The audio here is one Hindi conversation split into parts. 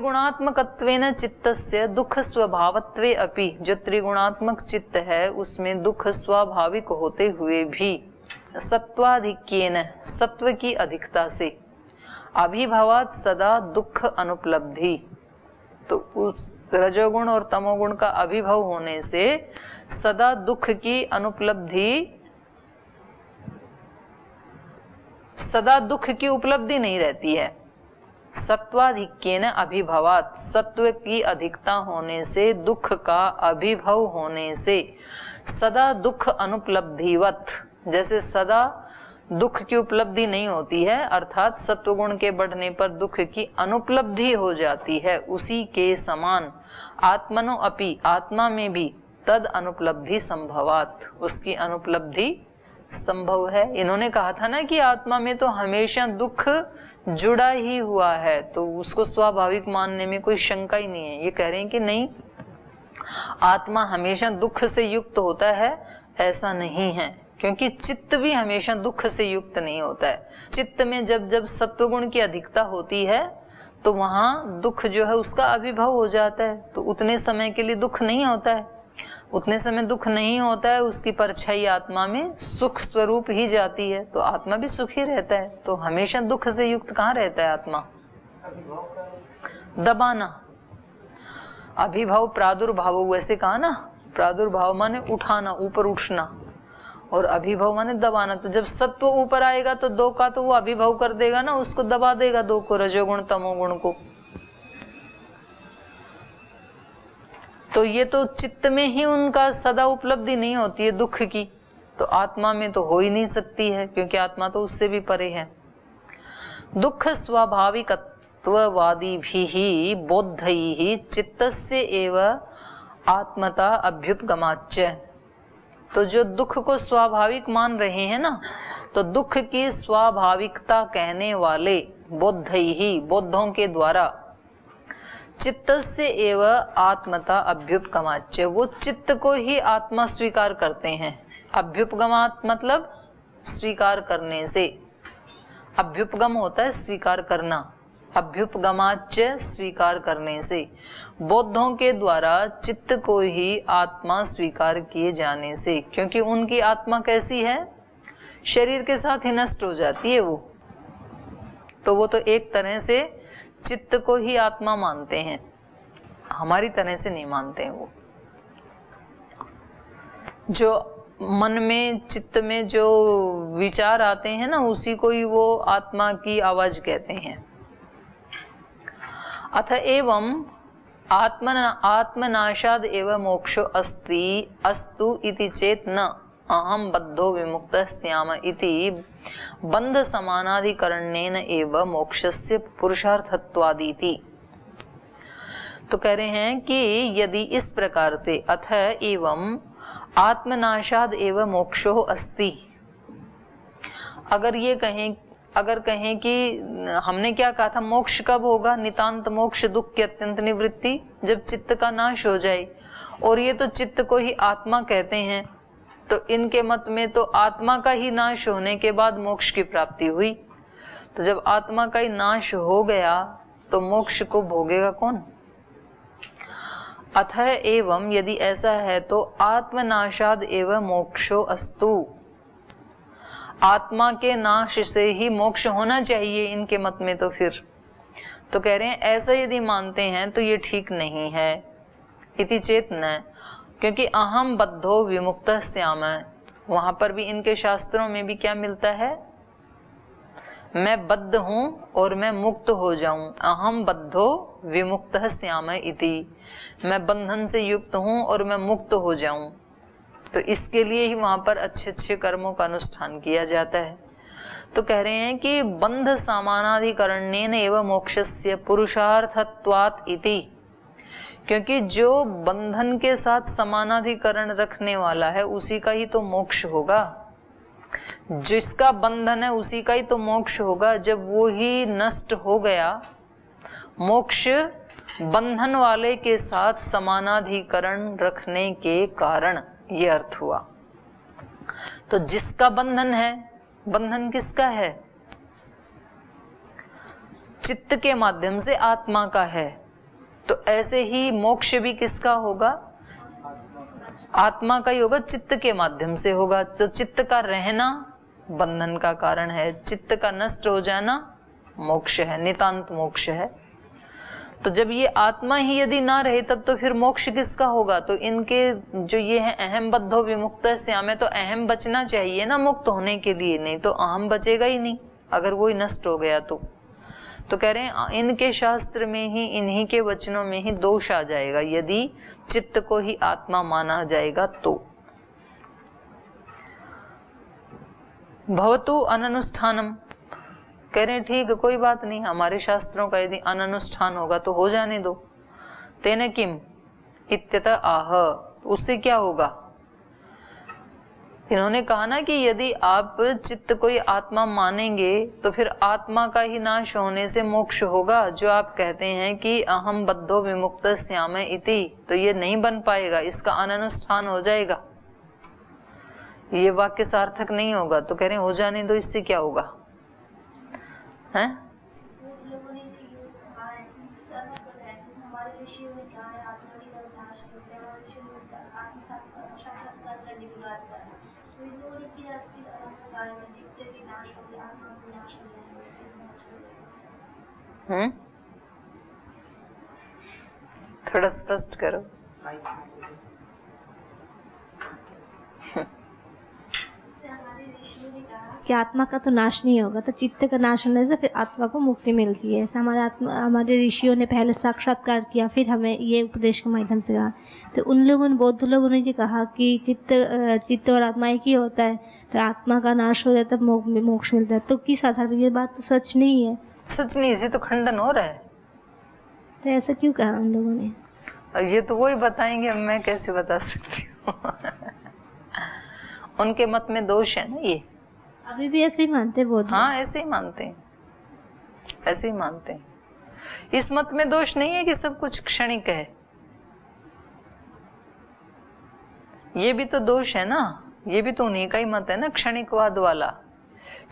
त्रिगुणात्मकत्वेन चित्तस्य दुख स्वभावत्वे अपि, जो त्रिगुणात्मक चित्त है उसमें दुख स्वाभाविक होते हुए भी सत्वाधिक्येन, सत्व की अधिकता से, अभिभवात सदा दुख अनुपलब्धि, तो उस रजोगुण और तमोगुण का अभिभव होने से सदा दुख की अनुपलब्धि, सदा दुख की उपलब्धि नहीं रहती है। सत्वाधिक्येन अभिभवात, सत्व की अधिकता होने से, दुख का अभिभव होने से, सदा दुख अनुपलब्धिवत, जैसे सदा दुख की उपलब्धि नहीं होती है, अर्थात सत्वगुण के बढ़ने पर दुख की अनुपलब्धि हो जाती है, उसी के समान आत्मनो अपि, आत्मा में भी तद अनुपलब्धि संभवात, उसकी अनुपलब्धि संभव है। इन्होंने कहा था ना कि आत्मा में तो हमेशा दुख जुड़ा ही हुआ है, तो उसको स्वाभाविक मानने में कोई शंका ही नहीं है। ये कह रहे हैं कि नहीं, आत्मा हमेशा दुख से युक्त होता है, ऐसा नहीं है, क्योंकि चित्त भी हमेशा दुख से युक्त नहीं होता है। चित्त में जब जब सत्वगुण की अधिकता होती है तो वहां दुख जो है उसका अभिभव हो जाता है, तो उतने समय के लिए दुख नहीं होता है, उतने समय दुख नहीं होता है, उसकी परछाई आत्मा में सुख स्वरूप ही जाती है, तो आत्मा भी सुखी रहता है। तो हमेशा दुख से युक्त कहाँ रहता है आत्मा? दबाना, अभिभव प्रादुर्भाव, वैसे कहा ना, प्रादुर्भाव माने उठाना, ऊपर उठना, और अभिभव माने दबाना। तो जब सत्व ऊपर आएगा तो दो का तो वो अभिभव कर देगा ना, उसको दबा देगा, दो को, रजोगुण तमोगुण को। तो ये तो चित्त में ही उनका सदा उपलब्धि नहीं होती है दुख की, तो आत्मा में तो हो ही नहीं सकती है, क्योंकि आत्मा तो उससे भी परे है। दुख स्वाभाविकत्ववादी भी बोधैः चित्तस्य एव आत्मता अभ्युपगमाच्च, तो जो दुख को स्वाभाविक मान रहे हैं ना, तो दुख की स्वाभाविकता कहने वाले बोधैः, बोधों के द्वारा, चित्तस्य एव आत्मता अभ्युपगमाच्च, वो चित्त को ही आत्मा स्वीकार करते हैं। अभ्युपगमात मतलब स्वीकार करने से, अभ्युपगम होता है स्वीकार करना, अभ्युपगमाच्च स्वीकार करने से, बौद्धों के द्वारा चित्त को ही आत्मा स्वीकार किए जाने से, क्योंकि उनकी आत्मा कैसी है, शरीर के साथ ही नष्ट हो जाती है वो, तो वो तो एक तरह से चित्त को ही आत्मा मानते हैं, हमारी तरह से नहीं मानते हैं। वो जो मन में, चित्त में जो विचार आते हैं ना, उसी को ही वो आत्मा की आवाज कहते हैं। अथ एवं आत्मनाशाद एव मोक्षो अस्ति अस्तु इति चेत न अहम बद्धो विमुक्तः स्याम इति बंध समानाधिकरणेन एव मोक्षस्य पुरुषार्थत्वादिति। तो कह रहे हैं कि यदि इस प्रकार से, अथ एवं आत्मनाशाद एव मोक्षो अस्ति, अगर कहें कि हमने क्या कहा था, मोक्ष कब होगा? नितांत मोक्ष, दुख की अत्यंत निवृत्ति, जब चित्त का नाश हो जाए। और ये तो चित्त को ही आत्मा कहते हैं, तो इनके मत में तो आत्मा का ही नाश होने के बाद मोक्ष की प्राप्ति हुई। तो जब आत्मा का ही नाश हो गया तो मोक्ष को भोगेगा कौन? अथ एवं, यदि ऐसा है तो आत्मनाशाद एवं मोक्षो अस्तु, आत्मा के नाश से ही मोक्ष होना चाहिए इनके मत में। तो फिर तो कह रहे हैं ऐसा यदि मानते हैं तो ये ठीक नहीं है। इति चेत न, क्योंकि अहम बद्धो विमुक्तः स्याम, वहां पर भी इनके शास्त्रों में भी क्या मिलता है, मैं बद्ध हूं और मैं मुक्त हो जाऊं। अहम बद्धो विमुक्तः स्याम इति, मैं बंधन से युक्त हूं और मैं मुक्त हो जाऊं। तो इसके लिए ही वहां पर अच्छे अच्छे कर्मों का अनुष्ठान किया जाता है। तो कह रहे हैं कि बंध समानाधिकरणेन एव मोक्षस्य पुरुषार्थत्वात् इति, क्योंकि जो बंधन के साथ समानाधिकरण रखने वाला है उसी का ही तो मोक्ष होगा, जिसका बंधन है उसी का ही तो मोक्ष होगा। जब वो ही नष्ट हो गया, मोक्ष बंधन वाले के साथ समानाधिकरण रखने के कारण ये अर्थ हुआ। तो जिसका बंधन है, बंधन किसका है? चित्त के माध्यम से आत्मा का है, तो ऐसे ही मोक्ष भी किसका होगा? आत्मा का ही होगा, चित्त के माध्यम से होगा। तो चित्त का रहना बंधन का कारण है, चित्त का नष्ट हो जाना मोक्ष है, नितांत मोक्ष है। तो जब ये आत्मा ही यदि ना रहे तब तो फिर मोक्ष किसका होगा? तो इनके जो ये है अहम बद्धो विमुक्त श्याम, तो अहम बचना चाहिए ना मुक्त होने के लिए, नहीं तो अहम बचेगा ही नहीं अगर वो नष्ट हो गया तो कह रहे हैं इनके शास्त्र में ही, इन्हीं के वचनों में ही दोष आ जाएगा यदि चित्त को ही आत्मा माना जाएगा तो। भवतु अननुष्ठानम, कह रहे हैं ठीक है कोई बात नहीं, हमारे शास्त्रों का यदि अननुष्ठान होगा तो हो जाने दो। तेन किम इत्यतः आह, उससे क्या होगा? इन्होंने कहा ना कि यदि आप चित्त को ही आत्मा मानेंगे तो फिर आत्मा का ही नाश होने से मोक्ष होगा। जो आप कहते हैं कि अहम बद्धो विमुक्त श्याम इति, तो ये नहीं बन पाएगा, इसका अननुष्ठान हो जाएगा, ये वाक्य सार्थक नहीं होगा। तो कह रहे हैं हो जाने दो, इससे क्या होगा? हैं? थोड़ा स्पष्ट करो। कि आत्मा का तो नाश नहीं होगा, तो चित्त का नाश होने से फिर आत्मा को मुक्ति मिलती है। ऐसा हमारे ऋषियों ने पहले साक्षात्कार किया, फिर हमें ये उपदेश के माध्यम से कहा। तो उन लोगों ने, बौद्ध लोगों ने ये कहा कि चित्त और आत्मा एक ही होता है, तो आत्मा का नाश हो जाता है तब मोक्ष मिलता है। तो किस आधार पर? ये बात तो सच नहीं है। सच नहीं, इसे तो खंडन हो रहा है। तो ऐसा क्यों कहा उन लोगों ने? अब ये तो वही बताएंगे, मैं कैसे बता सकती हूँ। उनके मत में दोष है ना ये। अभी भी ऐसे ही मानते बौद्ध? हाँ ऐसे ही मानते हैं, ऐसे ही मानते हैं। इस मत में दोष नहीं है कि सब कुछ क्षणिक है, ये भी तो दोष है ना, ये भी तो उन्हीं का ही मत है ना, क्षणिकवाद वाला।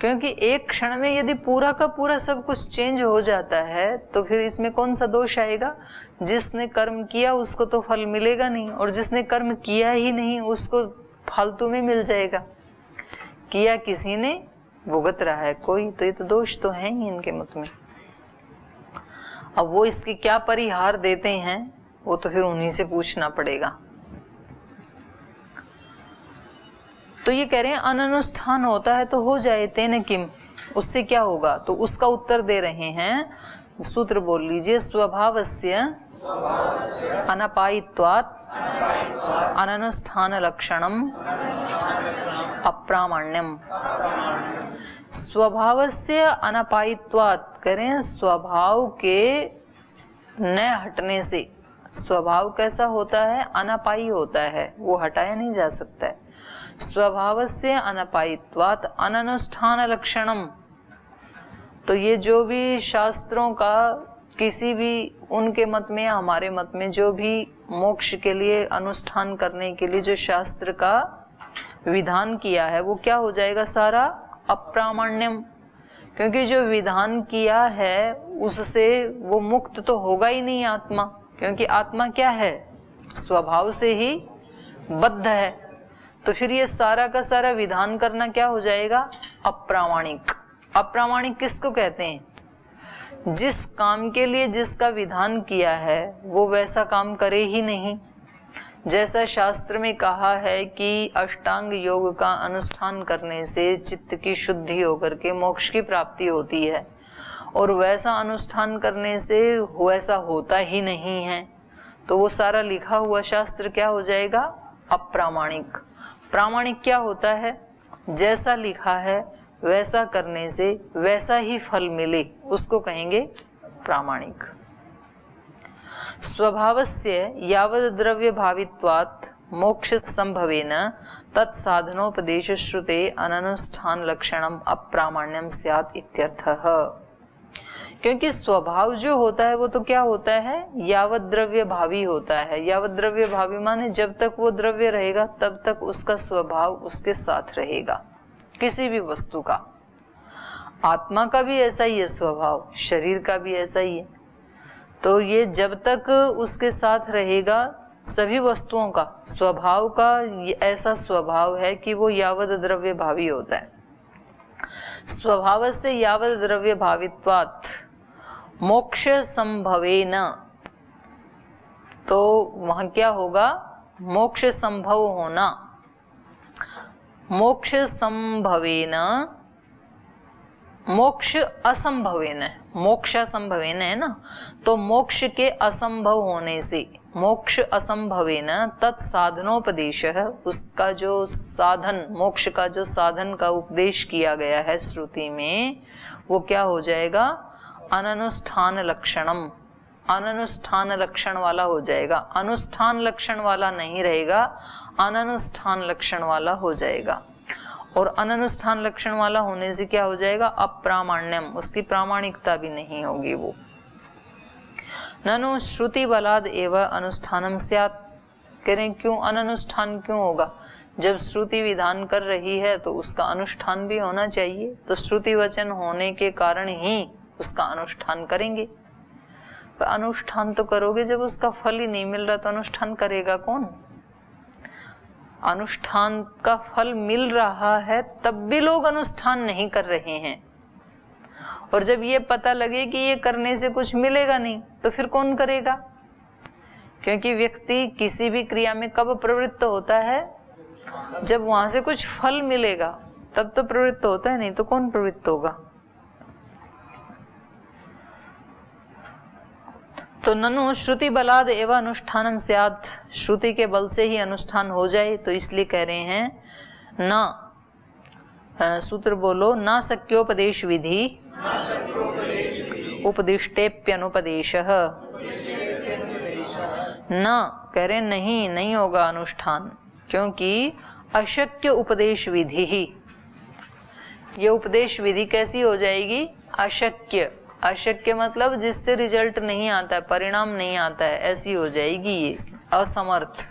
क्योंकि एक क्षण में यदि पूरा का पूरा सब कुछ चेंज हो जाता है तो फिर इसमें कौन सा दोष आएगा? जिसने कर्म किया उसको तो फल मिलेगा नहीं, और जिसने कर्म किया ही नहीं उसको फालतू में मिल जाएगा। किया किसी ने, भुगत रहा है कोई, तो ये तो दोष तो है ही इनके मत में। अब वो इसके क्या परिहार देते हैं वो तो फिर उन्हीं से पूछना पड़ेगा। तो ये कह रहे हैं अननुष्ठान होता है तो हो जाए, तेन किम, उससे क्या होगा? तो उसका उत्तर दे रहे हैं, सूत्र बोल लीजिए। स्वभावस्य अनपायित्वात् अननुष्ठान लक्षणम अप्रामाण्यम। स्वभावस्य अनपायित्वात्, कह रहे हैं स्वभाव के न हटने से। स्वभाव कैसा होता है? अनपायी होता है, वो हटाया नहीं जा सकता है। स्वभावस्य अनपायित्वात् अननुष्ठान लक्षणम, तो ये जो भी शास्त्रों का किसी भी उनके मत में या हमारे मत में जो भी मोक्ष के लिए अनुष्ठान करने के लिए जो शास्त्र का विधान किया है वो क्या हो जाएगा? सारा अप्रामाण्यम। क्योंकि जो विधान किया है उससे वो मुक्त तो होगा ही नहीं आत्मा, क्योंकि आत्मा क्या है? स्वभाव से ही बद्ध है। तो फिर ये सारा का सारा विधान करना क्या हो जाएगा? अप्रामाणिक। अप्रामाणिक किसको कहते हैं? जिस काम के लिए जिसका विधान किया है वो वैसा काम करे ही नहीं। जैसा शास्त्र में कहा है कि अष्टांग योग का अनुष्ठान करने से चित्त की शुद्धि होकर के मोक्ष की प्राप्ति होती है, और वैसा अनुष्ठान करने से वैसा होता ही नहीं है, तो वो सारा लिखा हुआ शास्त्र क्या हो जाएगा? अप्रामाणिक। प्रामाणिक क्या होता है? जैसा लिखा है वैसा करने से वैसा ही फल मिले, उसको कहेंगे प्रामाणिक। स्वभावस्य यावद् द्रव्य भावित्वात् मोक्ष संभवेन तत्साधनोपदेश श्रुते अननुष्ठान लक्षणम अप्रामाण्यम स्यात् इत्यर्थः। क्योंकि स्वभाव जो होता है वो तो क्या होता है? यावत द्रव्य भावी होता है। यावत द्रव्य भावी माने जब तक वो द्रव्य रहेगा तब तक उसका स्वभाव उसके साथ रहेगा, किसी भी वस्तु का। आत्मा का भी ऐसा ही है स्वभाव, शरीर का भी ऐसा ही है। तो ये जब तक उसके साथ रहेगा, सभी वस्तुओं का स्वभाव का ऐसा स्वभाव है कि वो यावद द्रव्य भावी होता है। स्वभाव से यावद द्रव्य भावित्वात् मोक्ष संभवेन, तो वहां क्या होगा, मोक्ष संभव होना। मोक्ष संभवेन, मोक्ष असंभवेन, मोक्ष असंभवेन है ना, तो मोक्ष के असंभव होने से, मोक्ष असंभवेन तत्साधनोपदेश, उसका जो साधन, मोक्ष का जो साधन का उपदेश किया गया है श्रुति में, वो क्या हो जाएगा, अननुष्ठान लक्षणम, अननुष्ठान लक्षण वाला हो जाएगा। अनुष्ठान लक्षण वाला नहीं रहेगा, अननुष्ठान लक्षण वाला हो जाएगा। और अननुष्ठान लक्षण वाला होने से क्या हो जाएगा, अप्रामाण्यम, उसकी प्रामाणिकता भी नहीं होगी वो। ननु श्रुति बलाद एवं अनुष्ठानम स्यात्, कह रहे क्यों अननुष्ठान क्यों होगा, जब श्रुति विधान कर रही है तो उसका अनुष्ठान भी होना चाहिए, तो श्रुति वचन होने के कारण ही उसका अनुष्ठान करेंगे। पर अनुष्ठान तो करोगे जब उसका फल ही नहीं मिल रहा, तो अनुष्ठान करेगा कौन। अनुष्ठान का फल मिल रहा है तब भी लोग अनुष्ठान नहीं कर रहे हैं, और जब ये पता लगे कि ये करने से कुछ मिलेगा नहीं, तो फिर कौन करेगा। क्योंकि व्यक्ति किसी भी क्रिया में कब प्रवृत्त होता है, जब वहां से कुछ फल मिलेगा तब तो प्रवृत्त होता है, नहीं तो कौन प्रवृत्त होगा। तो ननु श्रुति बलाद एवं अनुष्ठानम स्यात्, श्रुति के बल से ही अनुष्ठान हो जाए, तो इसलिए कह रहे हैं ना, सूत्र बोलो, ना शक्योपदेश विधि उपदिष्टेप्यनुपदेश, न कह रहे नहीं होगा अनुष्ठान, क्योंकि अशक्य उपदेश विधि ही, ये उपदेश विधि कैसी हो जाएगी, अशक्य, अशक्य मतलब जिससे रिजल्ट नहीं आता है, परिणाम नहीं आता है, ऐसी हो जाएगी ये असमर्थ।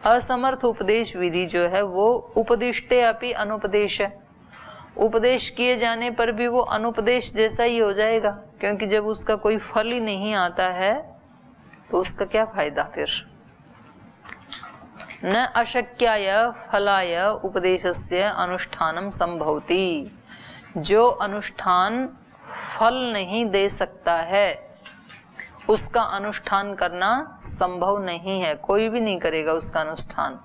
असमर्थ उपदेश विधि जो है वो उपदिष्टे अपि अनुपदेश है, उपदेश किए जाने पर भी वो अनुपदेश जैसा ही हो जाएगा, क्योंकि जब उसका कोई फल ही नहीं आता है तो उसका क्या फायदा फिर। न अशक्याय फलाय उपदेशस्य अनुष्ठानम संभवति, जो अनुष्ठान फल नहीं दे सकता है उसका अनुष्ठान करना संभव नहीं है, कोई भी नहीं करेगा उसका अनुष्ठान।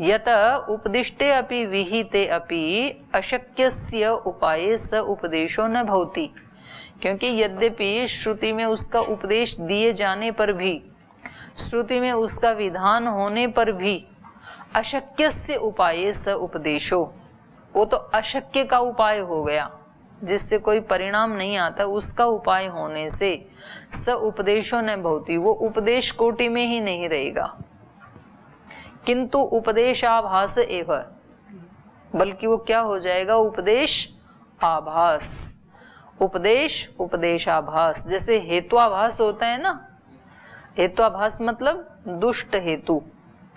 यत उपदिष्टे अपि विहिते अपि अशक्यस्य उपाये स उपदेशो न भवति, क्योंकि यद्यपि श्रुति में उसका उपदेश दिए जाने पर भी, श्रुति में उसका विधान होने पर भी अशक्यस्य उपाये स उपदेशो, वो तो अशक्य का उपाय हो गया, जिससे कोई परिणाम नहीं आता, उसका उपाय होने से स उपदेशो न भवति, वो उपदेश कोटि में ही नहीं रहेगा। किंतु उपदेशाभास एव, बल्कि वो क्या हो जाएगा, उपदेश आभास, उपदेश उपदेशाभास। जैसे हेतुआभास होता है ना, हेतुआभास मतलब दुष्ट हेतु,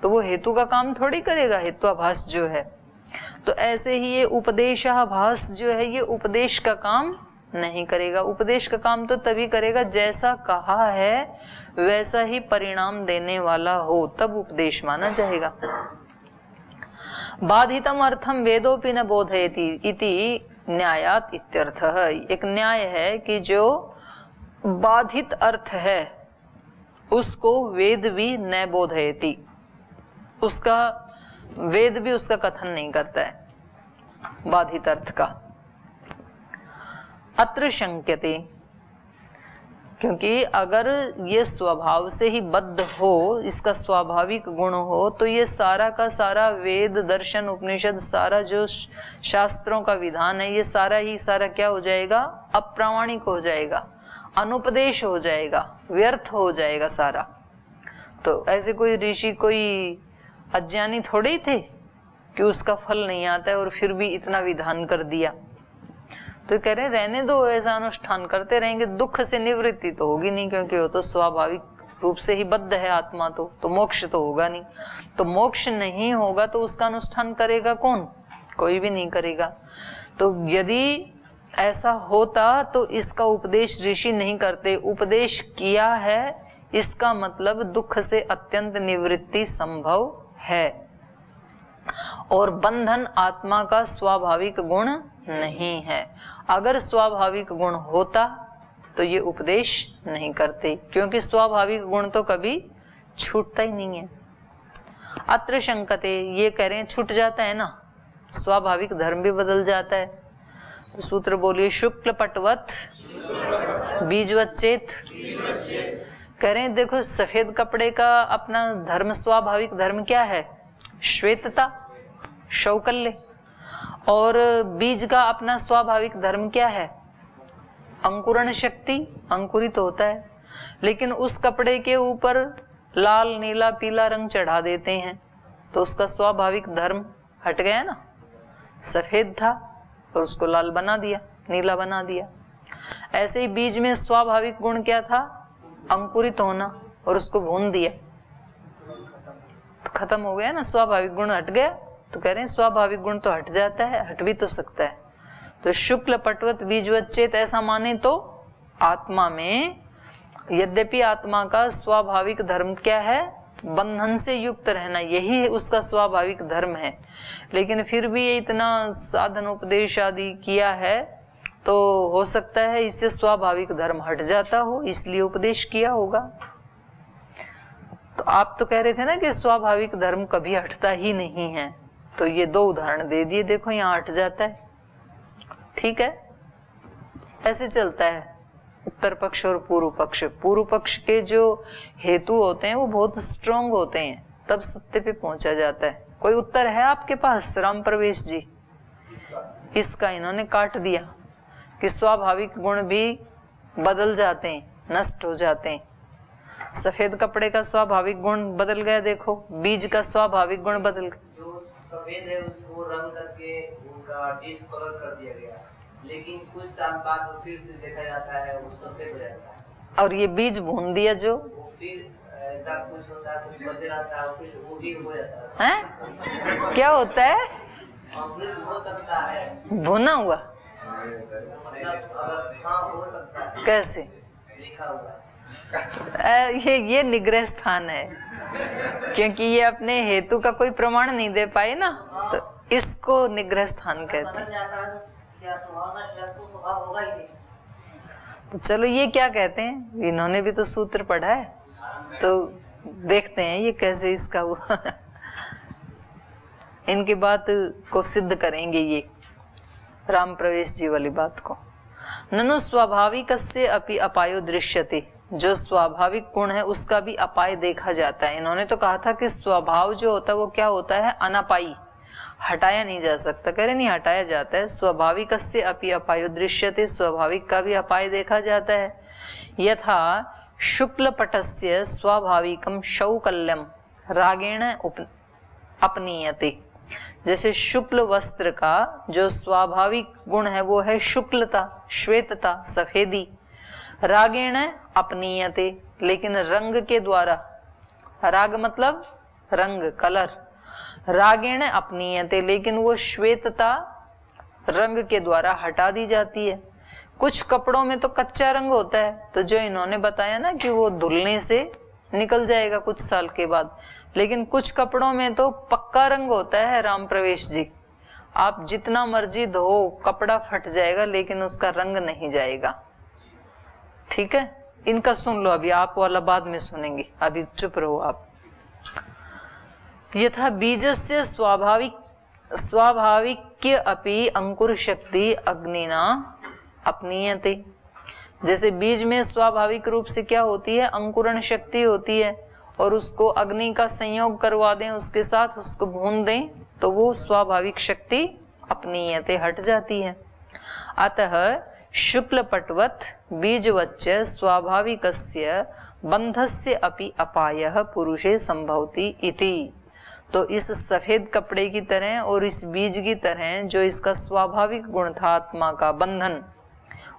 तो वो हेतु का काम थोड़ी करेगा हेतुआभास जो है। तो ऐसे ही ये उपदेशाभास जो है ये उपदेश का काम नहीं करेगा। उपदेश का काम तो तभी करेगा जैसा कहा है वैसा ही परिणाम देने वाला हो, तब उपदेश माना जाएगा। बाधितम अर्थम वेदोपि न बोधयति इति न्यायात इत्यर्थः। एक न्याय है कि जो बाधित अर्थ है उसको वेद भी न बोधयति, उसका वेद भी उसका कथन नहीं करता है बाधित अर्थ का। अत्र शंक्यते, क्योंकि अगर ये स्वभाव से ही बद्ध हो, इसका स्वाभाविक गुण हो, तो ये सारा का सारा वेद दर्शन उपनिषद सारा जो शास्त्रों का विधान है ये सारा ही सारा क्या हो जाएगा, अप्रामाणिक हो जाएगा, अनुपदेश हो जाएगा, व्यर्थ हो जाएगा सारा। तो ऐसे कोई ऋषि कोई अज्ञानी थोड़े ही थे कि उसका फल नहीं आता है और फिर भी इतना विधान कर दिया। तो कह रहे रहने दो, ऐसा अनुष्ठान करते रहेंगे, दुख से निवृत्ति तो होगी नहीं, क्योंकि वो तो स्वाभाविक रूप से ही बद्ध है आत्मा, तो मोक्ष तो होगा नहीं। तो मोक्ष नहीं होगा तो उसका अनुष्ठान करेगा कौन, कोई भी नहीं करेगा। तो यदि ऐसा होता तो इसका उपदेश ऋषि नहीं करते। उपदेश किया है, इसका मतलब दुख से अत्यंत निवृत्ति संभव है। और बंधन आत्मा का स्वाभाविक गुण नहीं है। अगर स्वाभाविक गुण होता तो ये उपदेश नहीं करते, क्योंकि स्वाभाविक गुण तो कभी छूटता ही नहीं है। अत्र शंकते, ये कह रहे हैं छूट जाता है ना, स्वाभाविक धर्म भी बदल जाता है। तो सूत्र बोलिए, शुक्ल पटवत बीजवच्चेत। कह रहे हैं देखो, सफेद कपड़े का अपना धर्म, स्वाभाविक धर्म क्या है? श्वेतता, शौकल्य। और बीज का अपना स्वाभाविक धर्म क्या है? अंकुरण शक्ति, अंकुरित होता है। लेकिन उस कपड़े के ऊपर लाल, नीला, पीला रंग चढ़ा देते हैं तो उसका स्वाभाविक धर्म हट गया ना। सफेद था और उसको लाल बना दिया, नीला बना दिया। ऐसे ही बीज में स्वाभाविक गुण क्या था? अंकुरित होना, और उसको भून दिया, खत्म हो गया ना, स्वाभाविक गुण हट गया। तो कह रहे हैं स्वाभाविक गुण तो हट जाता है, हट भी तो सकता है। तो शुक्ल पटवत बीजवच्चेत ऐसा माने तो आत्मा में, यद्यपि आत्मा का स्वाभाविक धर्म क्या है? बंधन से युक्त रहना, यही उसका स्वाभाविक धर्म है। लेकिन फिर भी ये इतना साधन उपदेश आदि किया है, तो हो सकता है इससे स्वाभाविक धर्म हट जाता हो, इसलिए उपदेश किया होगा। तो आप तो कह रहे थे ना कि स्वाभाविक धर्म कभी हटता ही नहीं है, तो ये दो उदाहरण दे दिए, देखो यहाँ हट जाता है। ठीक है, ऐसे चलता है उत्तर पक्ष और पूर्व पक्ष। पूर्व पक्ष के जो हेतु होते हैं वो बहुत स्ट्रांग होते हैं, तब सत्य पे पहुंचा जाता है। कोई उत्तर है आपके पास राम प्रवेश जी? इसका इन्होंने काट दिया कि स्वाभाविक गुण भी बदल जाते हैं, नष्ट हो जाते हैं। सफेद कपड़े का स्वाभाविक गुण बदल गया, देखो बीज का स्वाभाविक गुण बदल गया। जो सफेद है उसको रंग करके उनका डिस्कलर कर दिया गया, लेकिन कुछ साल बाद वो फिर से देखा जाता है वो सफेद हो जाता है। और ये बीज भून दिया जो, वो फिर ऐसा कुछ होता है, कुछ बच रहता है, कुछ वो भी हो जाता है? क्या होता है? हो सकता है भुना हुआ, मतलब अगर हाँ हो सकता है। कैसे? लिखा हुआ है। ये निग्रह स्थान है, क्योंकि ये अपने हेतु का कोई प्रमाण नहीं दे पाए ना, तो इसको निग्रह स्थान कहते हैं। स्वभाव होगा ही नहीं। तो चलो ये क्या कहते हैं, इन्होंने भी तो सूत्र पढ़ा है, तो देखते हैं ये कैसे इसका वो इनकी बात को सिद्ध करेंगे, ये राम प्रवेश जी वाली बात को। ननु स्वाभाविकस्य अपि अपायो दृश्यते, जो स्वाभाविक गुण है उसका भी अपाय देखा जाता है। इन्होंने तो कहा था कि स्वभाव जो होता है वो क्या होता है? अनापायी, हटाया नहीं जा सकता। कह रहे नहीं, हटाया जाता है। स्वाभाविकस्य अपि अपायो दृश्यते, स्वाभाविक का भी अपाय देखा जाता है। यथा शुक्ल पटस्य स्वाभाविकम शौकल्यम रागेण अपनीयते, जैसे शुक्ल वस्त्र का जो स्वाभाविक गुण है वो है शुक्लता, श्वेतता, सफेदी। रागेण अपनीयते, लेकिन रंग के द्वारा, राग मतलब रंग, कलर, रागेण अपनीयते, लेकिन वो श्वेतता रंग के द्वारा हटा दी जाती है। कुछ कपड़ों में तो कच्चा रंग होता है, तो जो इन्होंने बताया ना कि वो धुलने से निकल जाएगा कुछ साल के बाद, लेकिन कुछ कपड़ों में तो पक्का रंग होता है। राम प्रवेश जी, आप जितना मर्जी धो कपड़ा फट जाएगा लेकिन उसका रंग नहीं जाएगा। ठीक है, इनका सुन लो, अभी आप वाला बाद में सुनेंगे, अभी चुप रहो आप। यथा बीजस्य स्वाभाविक अपि अंकुर शक्ति अग्निना अपनीयते, जैसे बीज में स्वाभाविक रूप से क्या होती है? अंकुरण शक्ति होती है, और उसको अग्नि का संयोग करवा दें, उसके साथ उसको भून दें, तो वो स्वाभाविक शक्ति अपनीयते हट जाती है। अतः शुक्ल पटवत बीजवच्च स्वाभाविकस्य बंधस्य अपि अपायः पुरुषे संभवति इति। तो इस सफेद कपड़े की तरह और इस बीज की तरह जो इसका स्वाभाविक गुण था आत्मा का बंधन,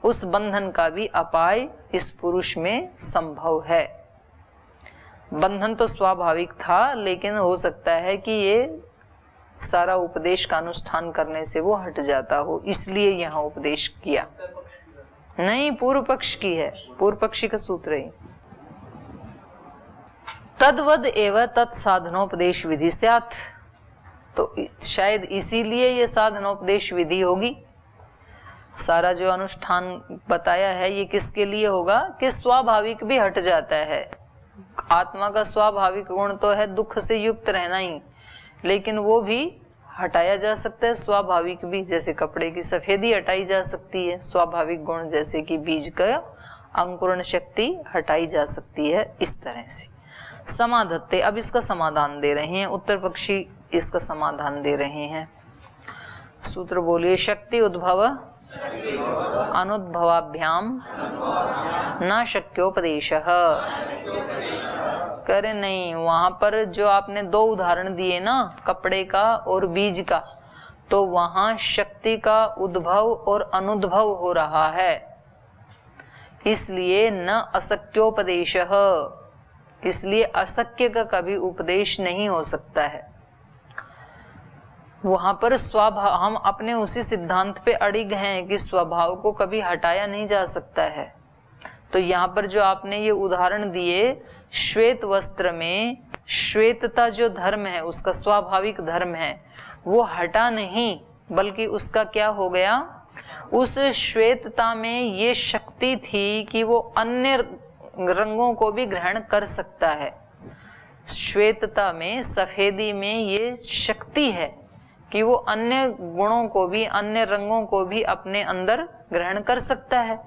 उस बंधन का भी अपाय इस पुरुष में संभव है। बंधन तो स्वाभाविक था, लेकिन हो सकता है कि ये सारा उपदेश का अनुष्ठान करने से वो हट जाता हो, इसलिए यहाँ उपदेश किया। नहीं, पूर्व पक्ष की है, पूर्व पक्षी का सूत्र है। तद्वद एवं तत्साधनोपदेश विधि स्यात्, तो शायद इसीलिए ये साधनोपदेश विधि होगी। सारा जो अनुष्ठान बताया है ये किसके लिए होगा कि स्वाभाविक भी हट जाता है। आत्मा का स्वाभाविक गुण तो है दुख से युक्त रहना ही, लेकिन वो भी हटाया जा सकता है स्वाभाविक भी, जैसे कपड़े की सफेदी हटाई जा सकती है। स्वाभाविक गुण जैसे कि बीज का अंकुरण शक्ति हटाई जा सकती है। इस तरह से समाधत्ते, अब इसका समाधान दे रहे हैं, उत्तर पक्षी इसका समाधान दे रहे हैं। सूत्र बोलिए, शक्ति उद्भव अनुद्भवाभ्याम न शक्योपदेशः। करे नहीं, वहां पर जो आपने दो उदाहरण दिए ना, कपड़े का और बीज का, तो वहां शक्ति का उद्भव और अनुद्भव हो रहा है, इसलिए न अशक्योपदेशः, इसलिए अशक्य का कभी उपदेश नहीं हो सकता है। वहां पर स्वभाव, हम अपने उसी सिद्धांत पे अड़िग हैं कि स्वभाव को कभी हटाया नहीं जा सकता है। तो यहाँ पर जो आपने ये उदाहरण दिए, श्वेत वस्त्र में श्वेतता जो धर्म है, उसका स्वाभाविक धर्म है, वो हटा नहीं, बल्कि उसका क्या हो गया, उस श्वेतता में ये शक्ति थी कि वो अन्य रंगों को भी ग्रहण कर सकता है। श्वेतता में, सफेदी में ये शक्ति है कि वो अन्य गुणों को भी, अन्य रंगों को भी अपने अंदर ग्रहण कर सकता है।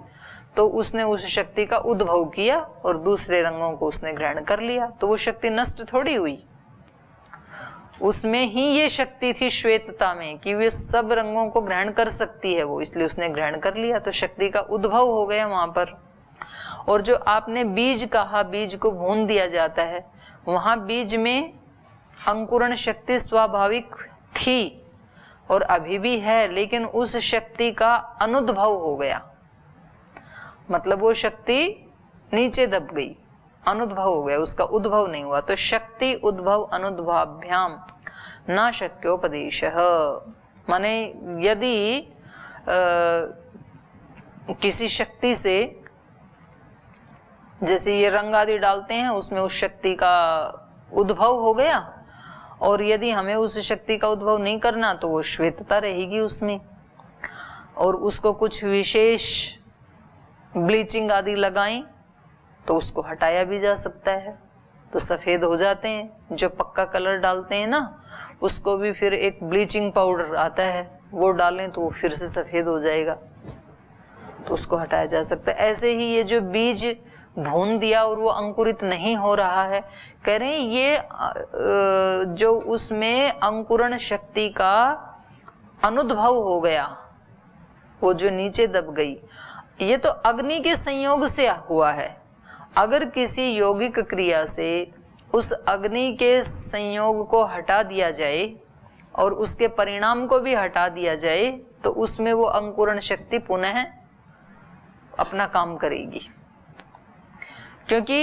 तो उसने उस शक्ति का उद्भव किया और दूसरे रंगों को उसने ग्रहण कर लिया, तो वो शक्ति नष्ट थोड़ी हुई। उसमें ही ये शक्ति थी श्वेतता में कि वे सब रंगों को ग्रहण कर सकती है वो, इसलिए उसने ग्रहण कर लिया, तो शक्ति का उद्भव हो गया वहां पर। और जो आपने बीज कहा, बीज को भून दिया जाता है, वहां बीज में अंकुरण शक्ति स्वाभाविक थी और अभी भी है, लेकिन उस शक्ति का अनुद्भव हो गया, मतलब वो शक्ति नीचे दब गई, अनुद्भव हो गया, उसका उद्भव नहीं हुआ। तो शक्ति उद्भव अनुद्भवाभ्याम न शक्योपदेशः, माने यदि किसी शक्ति से, जैसे ये रंग आदि डालते हैं, उसमें उस शक्ति का उद्भव हो गया, और यदि हमें उस शक्ति का उद्भव नहीं करना तो वो श्वेतता रहेगी उसमें, और उसको कुछ विशेष ब्लीचिंग आदि लगाई तो उसको हटाया भी जा सकता है, तो सफेद हो जाते हैं। जो पक्का कलर डालते हैं ना, उसको भी फिर एक ब्लीचिंग पाउडर आता है, वो डालें तो वो फिर से सफेद हो जाएगा, तो उसको हटाया जा सकता है। ऐसे ही ये जो बीज भून दिया और वो अंकुरित नहीं हो रहा है, कह रहे हैं ये जो उसमें अंकुरण शक्ति का अनुद्भव हो गया, वो जो नीचे दब गई, ये तो अग्नि के संयोग से हुआ है। अगर किसी यौगिक क्रिया से उस अग्नि के संयोग को हटा दिया जाए और उसके परिणाम को भी हटा दिया जाए, तो उसमें वो अंकुरण शक्ति पुनः अपना काम करेगी, क्योंकि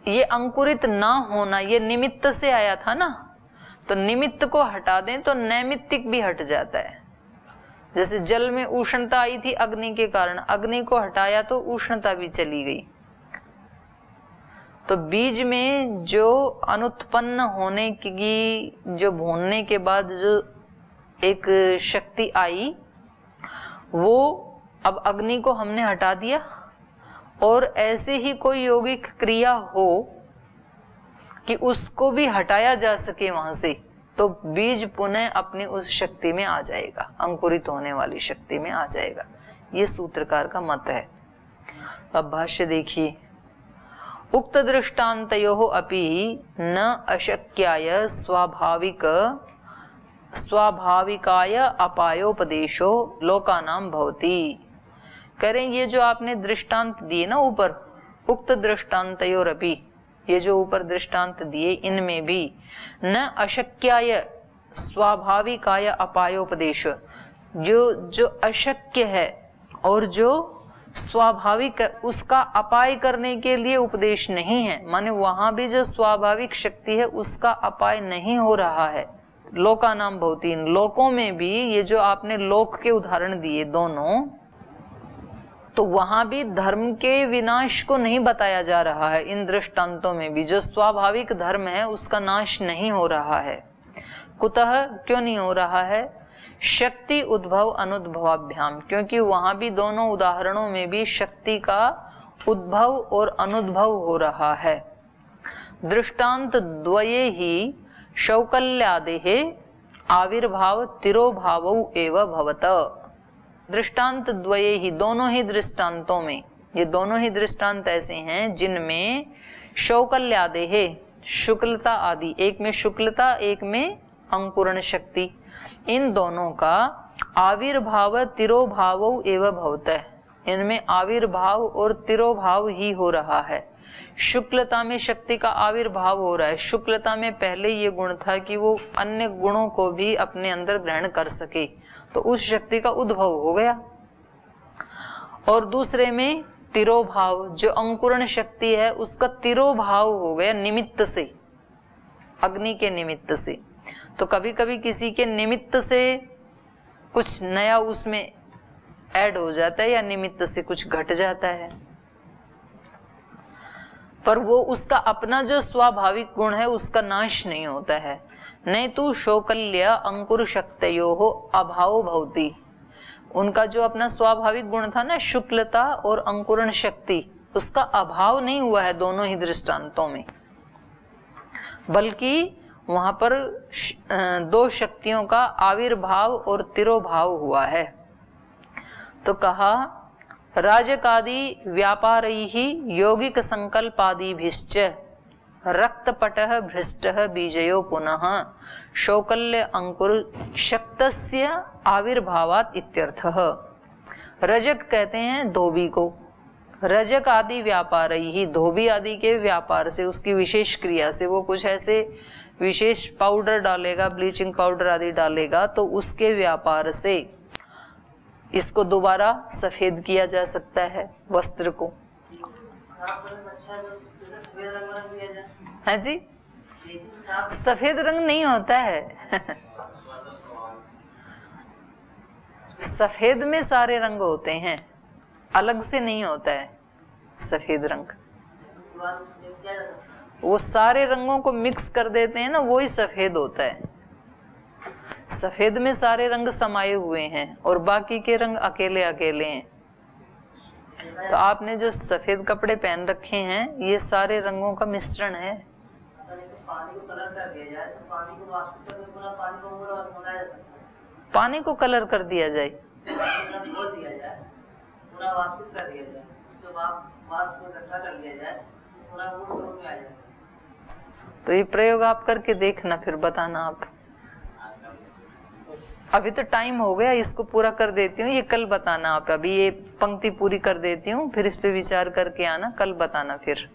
ये अंकुरित ना होना ये निमित्त से आया था ना, तो निमित्त को हटा दें तो नैमित्तिक भी हट जाता है। जैसे जल में उष्णता आई थी अग्नि के कारण, अग्नि को हटाया तो उष्णता भी चली गई। तो बीज में जो अनुत्पन्न होने की, जो भूनने के बाद जो एक शक्ति आई, वो अब अग्नि को हमने हटा दिया, और ऐसे ही कोई यौगिक क्रिया हो कि उसको भी हटाया जा सके वहां से, तो बीज पुनः अपनी उस शक्ति में आ जाएगा, अंकुरित होने वाली शक्ति में आ जाएगा। ये सूत्रकार का मत है। अब भाष्य देखिए, उक्त दृष्टान्तयोः अपि न अशक्याय स्वाभाविकाय अपायोपदेशो लोकानां भवति। करें ये जो आपने दृष्टांत दिए ना ऊपर, उक्त दृष्टान्तयोरपि, ये जो ऊपर दृष्टांत दिए, इनमें भी न अशक्याय स्वाभाविकाय अपायोपदेश, जो अशक्य है और जो स्वाभाविक है उसका अपाय करने के लिए उपदेश नहीं है। माने वहां भी जो स्वाभाविक शक्ति है उसका अपाय नहीं हो रहा है, लोका नाम भवति, इन लोकों में भी ये जो आपने लोक के उदाहरण दिए दोनों, तो वहां भी धर्म के विनाश को नहीं बताया जा रहा है। इन दृष्टांतों में भी जो स्वाभाविक धर्म है उसका नाश नहीं हो रहा है। कुतः, क्यों नहीं हो रहा है? शक्ति उद्भव अनुद्भवाभ्याम, क्योंकि वहां भी दोनों उदाहरणों में भी शक्ति का उद्भव और अनुद्भव हो रहा है। दृष्टांत द्वये ही शौकल्यादेः आविर्भाव तिरोभावौ एव भवत। दृष्टांत द्वये ही, दोनों ही दृष्टांतों में, ये दोनों ही दृष्टांत ऐसे हैं जिनमें शौकल्यादेः, शुक्लता आदि, एक में शुक्लता एक में अंकुरण शक्ति, इन दोनों का आविर्भाव तिरोभावौ एव भवतः, इनमें आविर्भाव और तिरोभाव ही हो रहा है। शुक्लता में शक्ति का आविर्भाव हो रहा है। शुक्लता में पहले ये गुण था कि वो अन्य गुणों को भी अपने अंदर ग्रहण कर सके, तो उस शक्ति का उद्भव हो गया। और दूसरे में तिरोभाव, जो अंकुरण शक्ति है उसका तिरोभाव हो गया निमित्त से, अग्नि के निमित्त से। तो कभी कभी किसी के निमित्त से कुछ नया उसमें ऐड हो जाता है या निमित्त से कुछ घट जाता है, पर वो उसका अपना जो स्वाभाविक गुण है उसका नाश नहीं होता है। नहीं तो शौकल्य अंकुर शक्तयोः अभाव भवति, उनका जो अपना स्वाभाविक गुण था ना शुक्लता और अंकुरण शक्ति, उसका अभाव नहीं हुआ है दोनों ही दृष्टांतों में, बल्कि वहां पर दो शक्तियों का आविर्भाव और तिरोभाव हुआ है। तो कहा राजकादि व्यापारैः यौगिक संकल्पादिभिश्च रक्तपटः भ्रष्टः बीजयो पुनः शौकल्य अंकुर शक्तस्य आविर्भावात् इत्यर्थः। रजक कहते हैं धोबी को, रजक आदि व्यापारैः, धोबी आदि के व्यापार से, उसकी विशेष क्रिया से, वो कुछ ऐसे विशेष पाउडर डालेगा, ब्लीचिंग पाउडर आदि डालेगा, तो उसके व्यापार से इसको दोबारा सफेद किया जा सकता है वस्त्र को। है जी, सफेद रंग नहीं होता है सफेद में सारे रंग होते हैं, अलग से नहीं होता है सफेद रंग। वो सारे रंगों को मिक्स कर देते हैं ना, वो ही सफेद होता है। सफेद में सारे रंग समाये हुए हैं और बाकी के रंग अकेले अकेले हैं। तो आपने जो सफेद कपड़े पहन रखे हैं ये सारे रंगों का मिश्रण है। पानी को कलर कर दिया जाए, तो ये प्रयोग आप करके देखना, फिर बताना आप। अभी तो टाइम हो गया, इसको पूरा कर देती हूँ, ये कल बताना आप। अभी ये पंक्ति पूरी कर देती हूँ, फिर इस पे विचार करके आना, कल बताना। फिर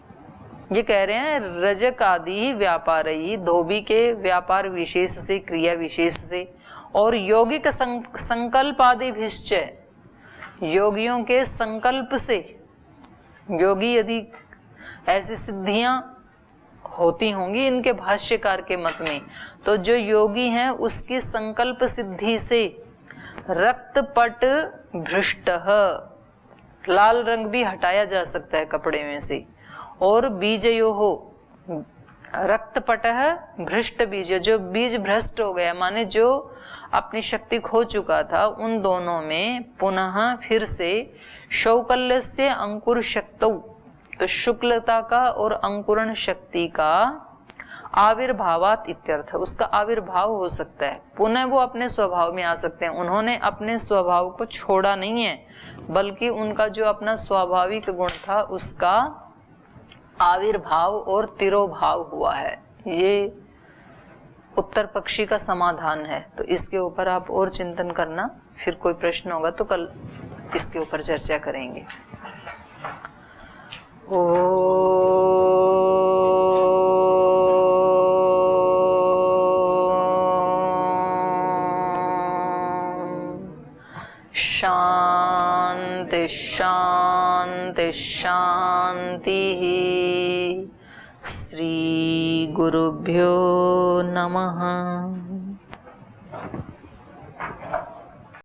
ये कह रहे हैं रजक आदि व्यापारी, धोबी के व्यापार विशेष से, क्रिया विशेष से, और यौगिक संकल्प आदि भिश्चय, योगियों के संकल्प से, योगी यदि ऐसी सिद्धियां होती होंगी इनके भाष्यकार के मत में, तो जो योगी हैं उसकी संकल्प सिद्धि से रक्तपट भ्रष्टः, लाल रंग भी हटाया जा सकता है कपड़े में से, और बीजयोः रक्तपटः भ्रष्ट बीज, जो बीज भ्रष्ट हो गया माने जो अपनी शक्ति खो चुका था, उन दोनों में पुनः फिर से शौकल्य से अंकुर शक्तौ, तो शुक्लता का और अंकुरण शक्ति का आविर्भावात इत्यर्थ, उसका आविर्भाव हो सकता है, पुनः वो अपने स्वभाव में आ सकते हैं। उन्होंने अपने स्वभाव को छोड़ा नहीं है, बल्कि उनका जो अपना स्वाभाविक गुण था उसका आविर्भाव और तिरोभाव हुआ है। ये उत्तर पक्षी का समाधान है। तो इसके ऊपर आप और चिंतन करना, फिर कोई प्रश्न होगा तो कल इसके ऊपर चर्चा करेंगे। शांति शांति शांति। श्री गुरुभ्यो नमः।